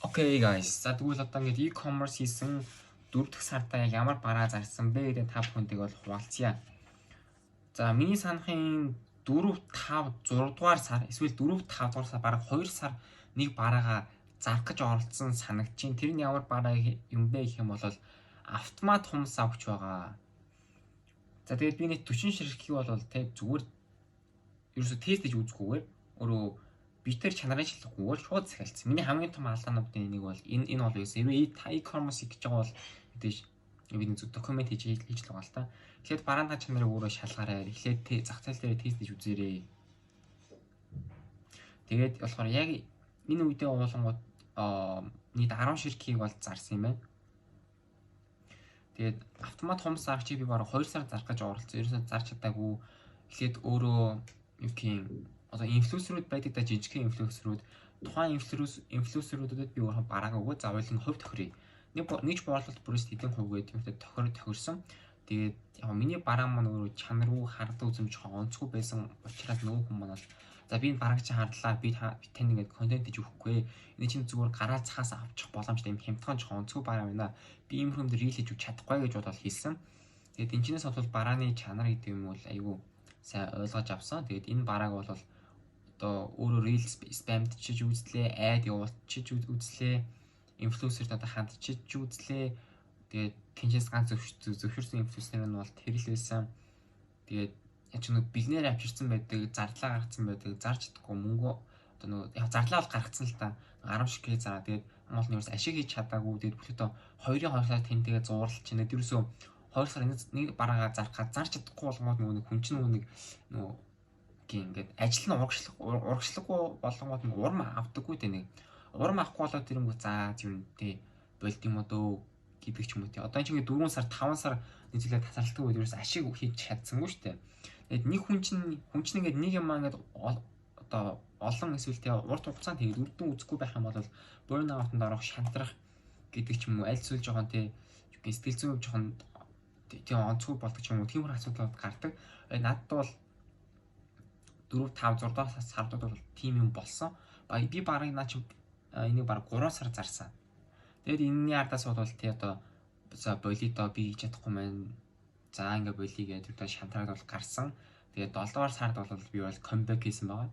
Окей guys. За тэгвэл одоо ингээд e-commerce хийсэн 4 дахь сартаа яг ямар бараа зарсан бэ гэдэг та бүхэндээ бол хуваалцъя. За миний санахын 4, 5, 6 дугаар сар эсвэл 4, 5 дугаар сар бараг 2 сар нэг бараагаа зарах гэж оролцсон санагдчихээн. Тэр нь ямар бараа юм бэ гэх юм бол автомат хумс авч байгаа. За тэгээд би нэг 40 ширхгийг бол тэг зүгээр ерөөсө тест хийж үзэхгүйгээр өөрөө битэр чанарын шилжихгүйгээр шууд захиалцсан. Миний хамгийн том алдаануудын нэг бол энэ бол байсан. Хэрвээ та e-commerce хийж байгаа бол мэдээж бидний зөв документ хийж л байгаа л та. Тэгэхээр барааны чанарыг өөрөө шалгаарай. Эхлээд зах зээл дээр тест хийж үзээрэй. Тэгээд болохоор яг энэ үедээ уулангууд нийт 10 ширхгийг бол зарсан юм байна. Тэгээд автомат хумс зарагчийг би бараг 2 сар зарах гэж оролцсон. Ерөөсөө зарч чадаагүй. Эхлээд өөрөө юу гэх юм одоо инфлюенсерүүд байдаг да жижигхэн инфлюенсерүүд тухайн инфлюенсерүүдэд би өөрөө бараагаа өгөө заавал хувь тохиръя. Нэг борлуулалт бүрээс хэдэн хувь гэдэг юм те тохирсон. Тэгээд яг миний бараа маань өөрөө чанар руу хардсан үзэмж онцгүй байсан учраас нөгөө хүмүүс маань за би энэ барааг чи хардлаа би тань ингээд контент хийж өгөхгүй. Энэ чинь зүгээр гараа цахаас авчих боломжтой юм хямдхан ч онцгүй бараа байна. Би ийм хүнд рил хийж өгч чадахгүй гэж бодоод хэлсэн. Тэгээд энэ чинээс бол барааны чанар гэдэг юм бол айгүй сайн ойлгож авсан. Тэгээд энэ барааг бол одоо өөрөө reel spamчиж үзлээ, ad явуулчих үзлээ, инфлюенсерт одоо хандчих үзлээ. Тэгээд тэнцээс ганц зөвшөөрсөн инфлюенсер нь бол тэрл байсан. Тэгээд яг ч нэг бэлнээр авчирсан байдаг, зарлаа гаргацсан байдаг, зарж чадахгүй мөнгө одоо нөгөө яг зарлаа бол гаргацсан л та 10 ширхэг зараа. Тэгээд Монгол нь ерөөс ашиг хийж чадаагүй. Тэгээд бүхэлдээ 2-2 сар тэнтэйгээ зууралч чинь ерөөсөө 2 сар нэг бараагаа зарахад зарч чадахгүй болгоод нөгөө хүн чинь нөгөө ингээд ажил нь урагшлахгүй болгоод нэг урам авдаггүй те нэг урам авахгүй болоод тэрэнгүү за зүрэнтэй болд юм уу гэдэг ч юм уу те одоо чинь 4 сар 5 сар нийлээ тасралтгүй үед ерөөс ашиг хийж чадсангүй шүү дээ. Тэгээд нэг хүн чинь ингээд нэг юм ингээд одоо олон эсвэл те урт хугацаанд тэгээд үрдэн үзэхгүй байх юм бол burn out-нд орох шантрах гэдэг ч юм уу аль зүйл жоохон те сэтгэл зүйн жоохон тийм онцгүй болдог ч юм уу тиймэр асуудлууд гардаг. Надад бол 4, 5, 6 дахь сардууд бол тийм юм болсон. Би барыг наа чи энийг бараг 3 сар зарсан. Тэгээд энэний ардаас бол тий одоо за болидо би хийж чадахгүй маань. За ингээ болий гэдэг одоо шантараад бол гарсан. Тэгээд 7 дугаар сард бол би бол comeback хийсэн байгаа.